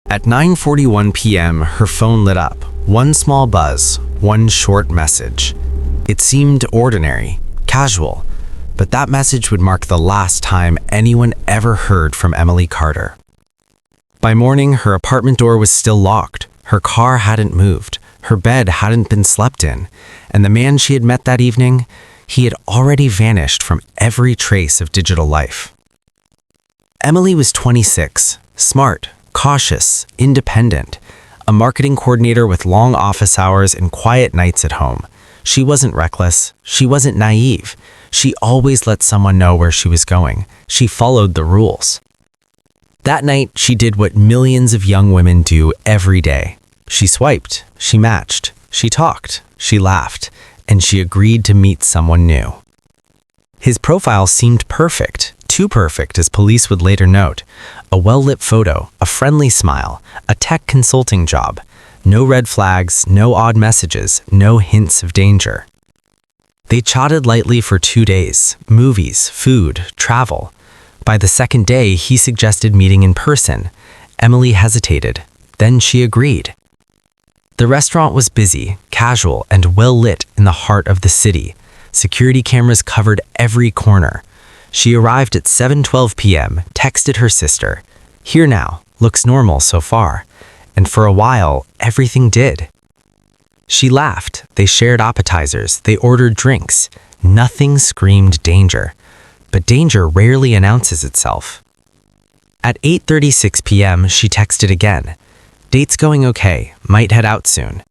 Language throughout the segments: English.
At 9:41 p.m., her phone lit up. One small buzz, one short message. It seemed ordinary, casual, but that message would mark the last time anyone ever heard from Emily Carter. By morning, her apartment door was still locked, her car hadn't moved, her bed hadn't been slept in, and the man she had met that evening, he had already vanished from every trace of digital life. Emily was 26, smart, cautious, independent, a marketing coordinator with long office hours and quiet nights at home. She wasn't reckless. She wasn't naive. She always let someone know where she was going. She followed the rules. That night, she did what millions of young women do every day. She swiped, she matched, she talked, she laughed, and she agreed to meet someone new. His profile seemed perfect. Too perfect, as police would later note. A well-lit photo, a friendly smile, a tech consulting job. No red flags, no odd messages, no hints of danger. They chatted lightly for 2 days. Movies, food, travel. By the second day, he suggested meeting in person. Emily hesitated. Then she agreed. The restaurant was busy, casual, and well-lit in the heart of the city. Security cameras covered every corner. She arrived at 7:12 p.m., texted her sister, "Here now, looks normal so far." And for a while, everything did. She laughed, they shared appetizers, they ordered drinks. Nothing screamed danger. But danger rarely announces itself. At 8:36 p.m., she texted again. "Date's going okay, might head out soon."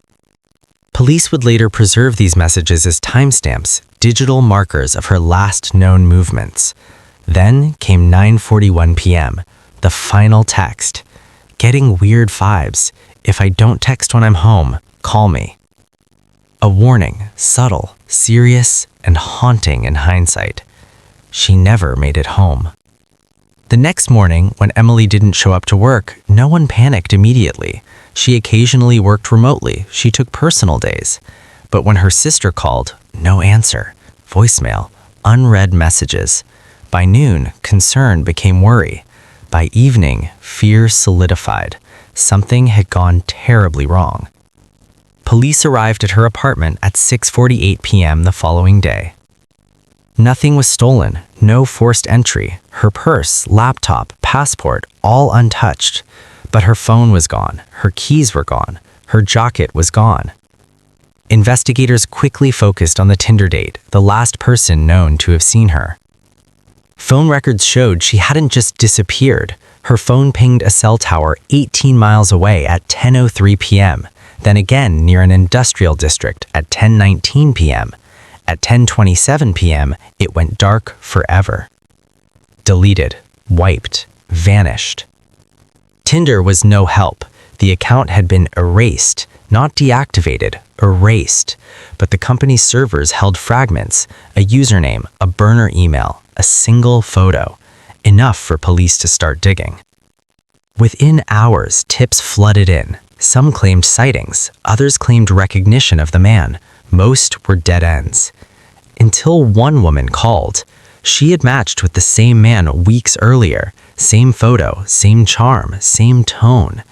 Police would later preserve these messages as timestamps, digital markers of her last known movements. Then came 9:41 p.m., the final text. "Getting weird vibes. If I don't text when I'm home, call me." A warning, subtle, serious, and haunting in hindsight. She never made it home. The next morning, when Emily didn't show up to work, no one panicked immediately. She occasionally worked remotely. She took personal days. But when her sister called, no answer. Voicemail, unread messages. By noon, concern became worry. By evening, fear solidified. Something had gone terribly wrong. Police arrived at her apartment at 6:48 p.m. the following day. Nothing was stolen, no forced entry. Her purse, laptop, passport, all untouched. But her phone was gone, her keys were gone, her jacket was gone. Investigators quickly focused on the Tinder date, the last person known to have seen her. Phone records showed she hadn't just disappeared. Her phone pinged a cell tower 18 miles away at 10:03 p.m., then again near an industrial district at 10:19 p.m. At 10:27 p.m., it went dark forever. Deleted, wiped, vanished. Tinder was no help. The account had been erased, not deactivated, erased. But the company's servers held fragments, a username, a burner email, a single photo, enough for police to start digging. Within hours, tips flooded in. Some claimed sightings, others claimed recognition of the man. Most were dead ends. Until one woman called. She had matched with the same man weeks earlier. Same photo, same charm, same tone.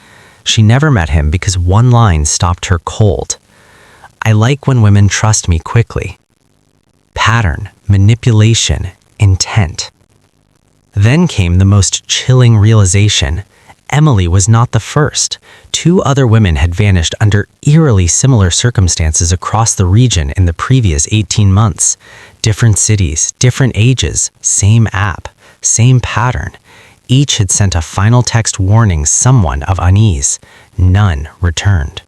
She never met him because one line stopped her cold. "I like when women trust me quickly." Pattern, manipulation, intent. Then came the most chilling realization. Emily was not the first. 2 other women had vanished under eerily similar circumstances across the region in the previous 18 months. Different cities, different ages, same app, same pattern. Each had sent a final text warning someone of unease. None returned.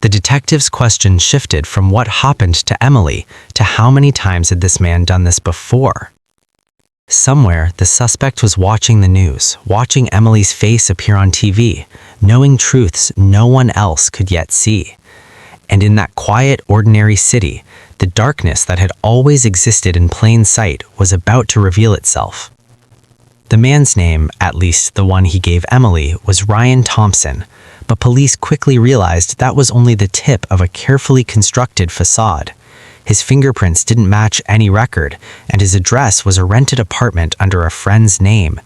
The detective's question shifted from what happened to Emily to how many times had this man done this before. Somewhere, the suspect was watching the news, watching Emily's face appear on TV, knowing truths no one else could yet see. And in that quiet, ordinary city, the darkness that had always existed in plain sight was about to reveal itself. The man's name, at least the one he gave Emily, was Ryan Thompson, but police quickly realized that was only the tip of a carefully constructed facade. His fingerprints didn't match any record, and his address was a rented apartment under a friend's name.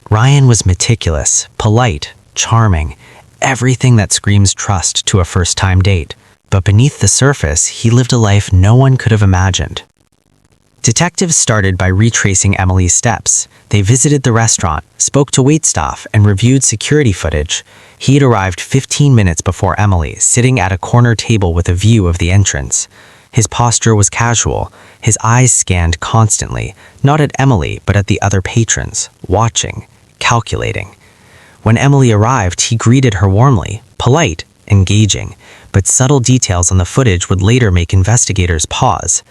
Ryan was meticulous, polite, charming, everything that screams trust to a first-time date. But beneath the surface, he lived a life no one could have imagined. Detectives started by retracing Emily's steps. They visited the restaurant, spoke to waitstaff, and reviewed security footage. He had arrived 15 minutes before Emily, sitting at a corner table with a view of the entrance. His posture was casual. His eyes scanned constantly, not at Emily, but at the other patrons, watching, calculating. When Emily arrived, he greeted her warmly, polite, engaging, but subtle details on the footage would later make investigators pause.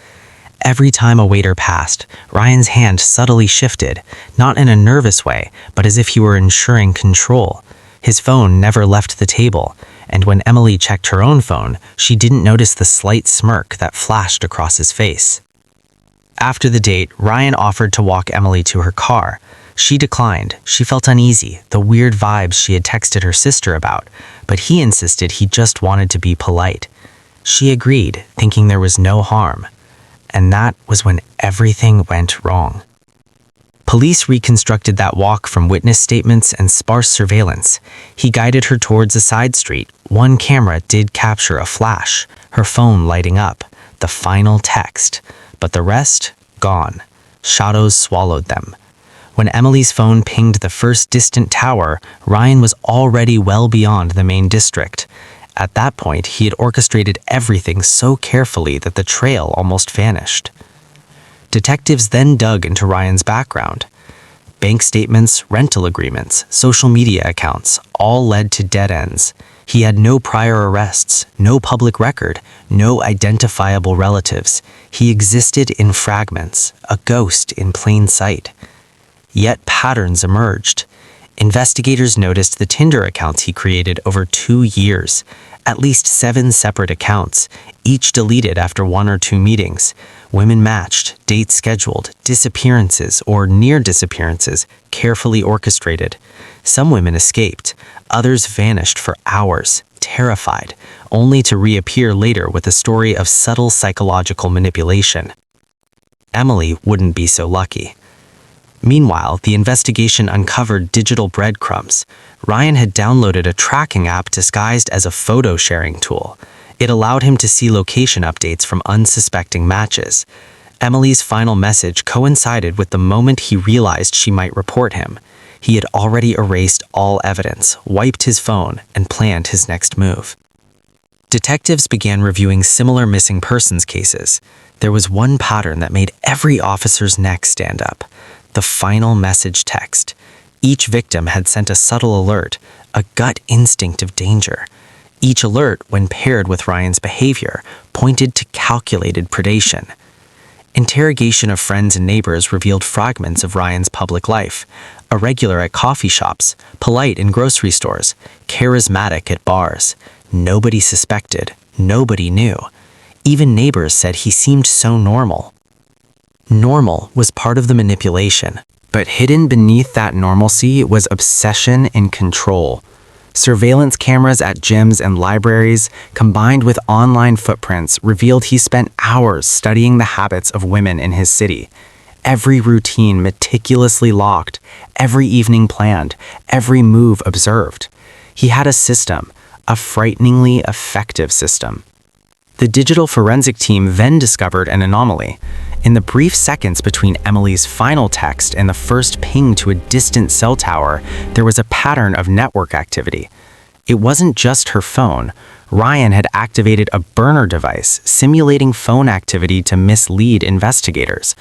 Every time a waiter passed, Ryan's hand subtly shifted, not in a nervous way, but as if he were ensuring control. His phone never left the table, and when Emily checked her own phone, she didn't notice the slight smirk that flashed across his face. After the date, Ryan offered to walk Emily to her car. She declined. She felt uneasy, the weird vibes she had texted her sister about, but he insisted he just wanted to be polite. She agreed, thinking there was no harm. And that was when everything went wrong. Police reconstructed that walk from witness statements and sparse surveillance. He guided her towards a side street. One camera did capture a flash, her phone lighting up, the final text. But the rest, gone. Shadows swallowed them. When Emily's phone pinged the first distant tower, Ryan was already well beyond the main district. At that point, he had orchestrated everything so carefully that the trail almost vanished. Detectives then dug into Ryan's background. Bank statements, rental agreements, social media accounts, all led to dead ends. He had no prior arrests, no public record, no identifiable relatives. He existed in fragments, a ghost in plain sight. Yet patterns emerged. Investigators noticed the Tinder accounts he created over 2 years. At least 7 separate accounts, each deleted after 1 or 2 meetings. Women matched, dates scheduled, disappearances or near disappearances carefully orchestrated. Some women escaped, others vanished for hours, terrified, only to reappear later with a story of subtle psychological manipulation. Emily wouldn't be so lucky. Meanwhile, the investigation uncovered digital breadcrumbs. Ryan had downloaded a tracking app disguised as a photo-sharing tool. It allowed him to see location updates from unsuspecting matches. Emily's final message coincided with the moment he realized she might report him. He had already erased all evidence, wiped his phone, and planned his next move. Detectives began reviewing similar missing persons cases. There was one pattern that made every officer's neck stand up. The final message text. Each victim had sent a subtle alert, a gut instinct of danger. Each alert, when paired with Ryan's behavior, pointed to calculated predation. Interrogation of friends and neighbors revealed fragments of Ryan's public life. A regular at coffee shops, polite in grocery stores, charismatic at bars. Nobody suspected, nobody knew. Even neighbors said he seemed so normal. Normal was part of the manipulation, but hidden beneath that normalcy was obsession and control. Surveillance cameras at gyms and libraries, combined with online footprints, revealed he spent hours studying the habits of women in his city. Every routine meticulously logged, every evening planned, every move observed. He had a system, a frighteningly effective system. The digital forensic team then discovered an anomaly. In the brief seconds between Emily's final text and the first ping to a distant cell tower, there was a pattern of network activity. It wasn't just her phone. Ryan had activated a burner device, simulating phone activity to mislead investigators.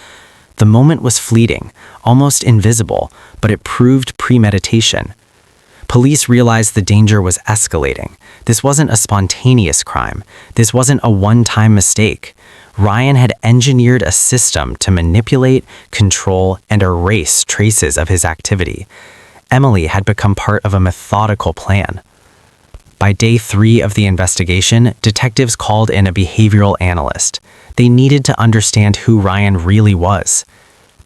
The moment was fleeting, almost invisible, but it proved premeditation. Police realized the danger was escalating. This wasn't a spontaneous crime. This wasn't a one-time mistake. Ryan had engineered a system to manipulate, control, and erase traces of his activity. Emily had become part of a methodical plan. By day 3 of the investigation, detectives called in a behavioral analyst. They needed to understand who Ryan really was.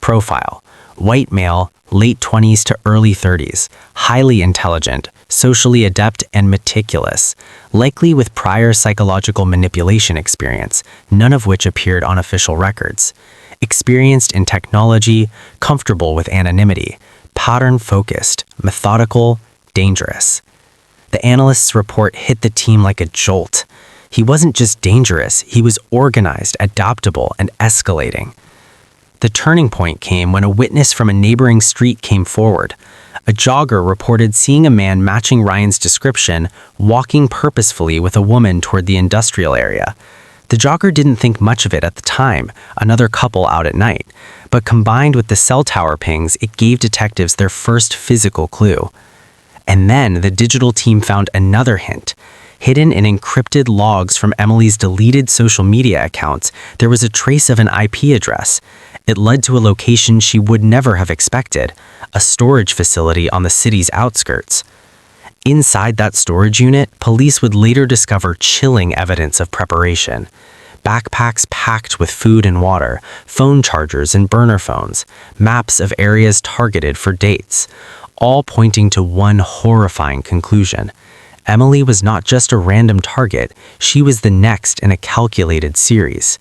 Profile: white male, late 20s to early 30s, highly intelligent, socially adept, and meticulous, likely with prior psychological manipulation experience, none of which appeared on official records. Experienced in technology, comfortable with anonymity, pattern-focused, methodical, dangerous. The analyst's report hit the team like a jolt. He wasn't just dangerous, he was organized, adaptable, and escalating. The turning point came when a witness from a neighboring street came forward. A jogger reported seeing a man matching Ryan's description walking purposefully with a woman toward the industrial area. The jogger didn't think much of it at the time, another couple out at night, but combined with the cell tower pings, it gave detectives their first physical clue. And then the digital team found another hint. Hidden in encrypted logs from Emily's deleted social media accounts, there was a trace of an IP address. It led to a location she would never have expected, a storage facility on the city's outskirts. Inside that storage unit, police would later discover chilling evidence of preparation. Backpacks packed with food and water, phone chargers and burner phones, maps of areas targeted for dates, all pointing to one horrifying conclusion. Emily was not just a random target, she was the next in a calculated series.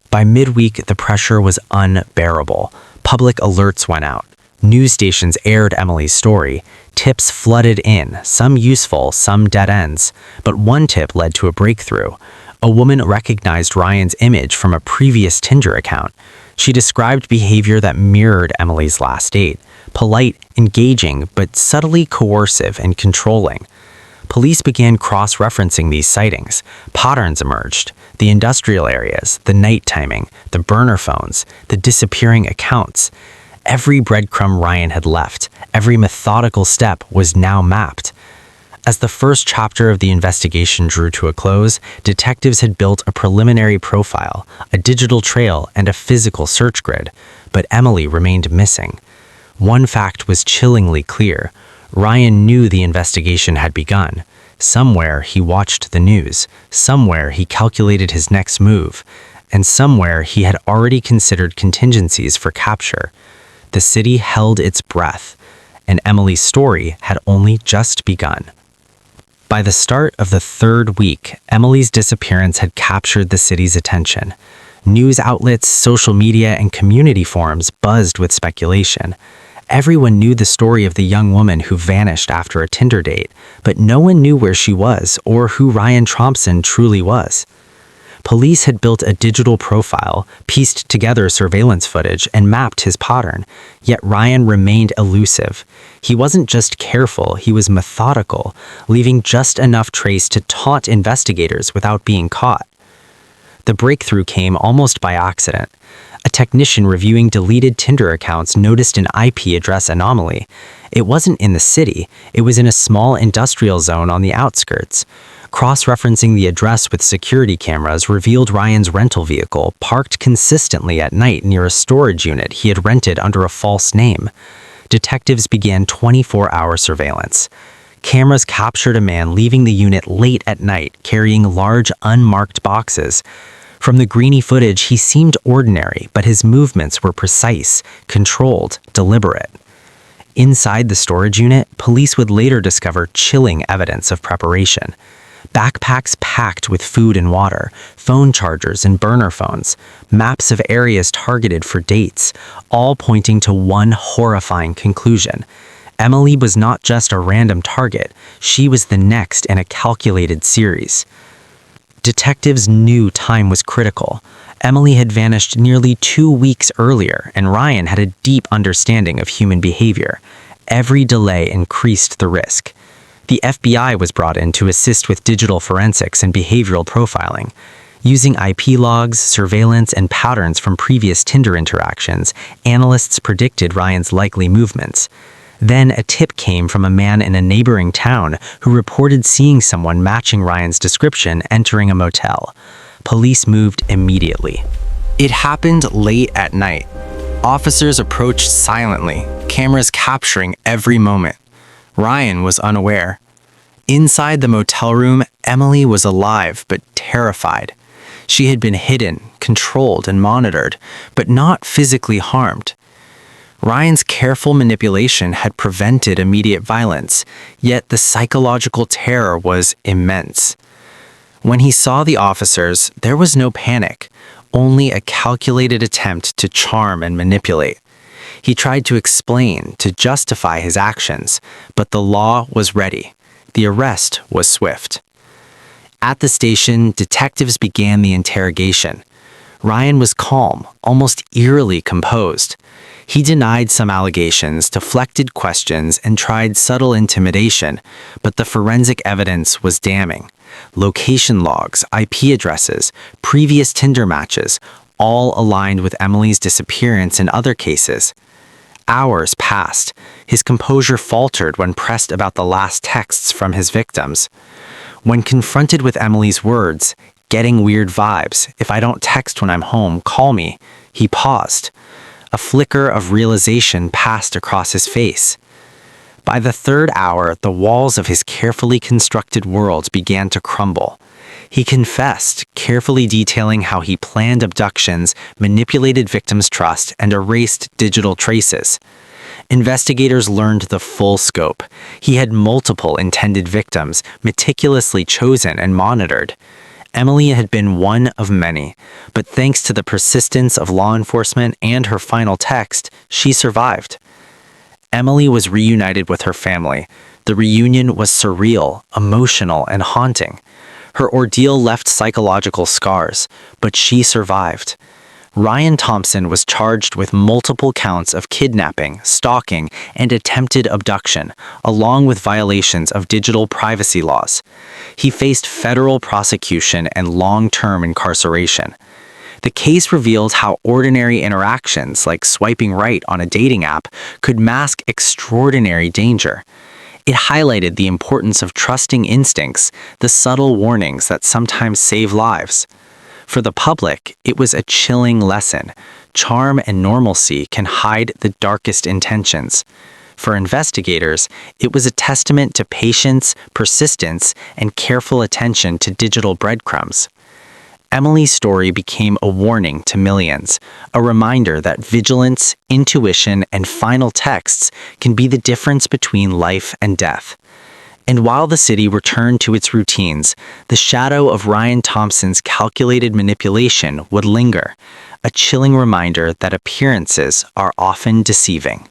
By midweek, the pressure was unbearable. Public alerts went out. News stations aired Emily's story. Tips flooded in, some useful, some dead ends. But one tip led to a breakthrough. A woman recognized Ryan's image from a previous Tinder account. She described behavior that mirrored Emily's last date. Polite, engaging, but subtly coercive and controlling. Police began cross-referencing these sightings. Patterns emerged. The industrial areas, the night timing, the burner phones, the disappearing accounts. Every breadcrumb Ryan had left, every methodical step was now mapped. As the first chapter of the investigation drew to a close, detectives had built a preliminary profile, a digital trail, and a physical search grid. But Emily remained missing. One fact was chillingly clear. Ryan knew the investigation had begun. Somewhere he watched the news, somewhere he calculated his next move, and somewhere he had already considered contingencies for capture. The city held its breath, and Emily's story had only just begun. By the start of the third week, Emily's disappearance had captured the city's attention. News outlets, social media, and community forums buzzed with speculation. Everyone knew the story of the young woman who vanished after a Tinder date, but no one knew where she was or who Ryan Thompson truly was. Police had built a digital profile, pieced together surveillance footage, and mapped his pattern, yet Ryan remained elusive. He wasn't just careful, he was methodical, leaving just enough trace to taunt investigators without being caught. The breakthrough came almost by accident. A technician reviewing deleted Tinder accounts noticed an IP address anomaly. It wasn't in the city, it was in a small industrial zone on the outskirts. Cross-referencing the address with security cameras revealed Ryan's rental vehicle parked consistently at night near a storage unit he had rented under a false name. Detectives began 24-hour surveillance. Cameras captured a man leaving the unit late at night, carrying large, unmarked boxes. From the grainy footage, he seemed ordinary, but his movements were precise, controlled, deliberate. Inside the storage unit, police would later discover chilling evidence of preparation. Backpacks packed with food and water, phone chargers and burner phones, maps of areas targeted for dates, all pointing to one horrifying conclusion. Emily was not just a random target, she was the next in a calculated series. Detectives knew time was critical. Emily had vanished nearly 2 weeks earlier, and Ryan had a deep understanding of human behavior. Every delay increased the risk. The FBI was brought in to assist with digital forensics and behavioral profiling. Using IP logs, surveillance, and patterns from previous Tinder interactions, analysts predicted Ryan's likely movements. Then a tip came from a man in a neighboring town who reported seeing someone matching Ryan's description entering a motel. Police moved immediately. It happened late at night. Officers approached silently, cameras capturing every moment. Ryan was unaware. Inside the motel room, Emily was alive but terrified. She had been hidden, controlled, and monitored, but not physically harmed. Ryan's careful manipulation had prevented immediate violence, yet the psychological terror was immense. When he saw the officers, there was no panic, only a calculated attempt to charm and manipulate. He tried to explain, to justify his actions, but the law was ready. The arrest was swift. At the station, detectives began the interrogation. Ryan was calm, almost eerily composed. He denied some allegations, deflected questions, and tried subtle intimidation, but the forensic evidence was damning. Location logs, IP addresses, previous Tinder matches, all aligned with Emily's disappearance in other cases. Hours passed. His composure faltered when pressed about the last texts from his victims. When confronted with Emily's words, "Getting weird vibes. If I don't text when I'm home, call me," he paused. A flicker of realization passed across his face. By the third hour, the walls of his carefully constructed world began to crumble. He confessed, carefully detailing how he planned abductions, manipulated victims' trust, and erased digital traces. Investigators learned the full scope. He had multiple intended victims, meticulously chosen and monitored. Emily had been one of many, but thanks to the persistence of law enforcement and her final text, she survived. Emily was reunited with her family. The reunion was surreal, emotional, and haunting. Her ordeal left psychological scars, but she survived. Ryan Thompson was charged with multiple counts of kidnapping, stalking, and attempted abduction, along with violations of digital privacy laws. He faced federal prosecution and long-term incarceration. The case revealed how ordinary interactions, like swiping right on a dating app, could mask extraordinary danger. It highlighted the importance of trusting instincts, the subtle warnings that sometimes save lives. For the public, it was a chilling lesson. Charm and normalcy can hide the darkest intentions. For investigators, it was a testament to patience, persistence, and careful attention to digital breadcrumbs. Emily's story became a warning to millions, a reminder that vigilance, intuition, and final texts can be the difference between life and death. And while the city returned to its routines, the shadow of Ryan Thompson's calculated manipulation would linger, a chilling reminder that appearances are often deceiving.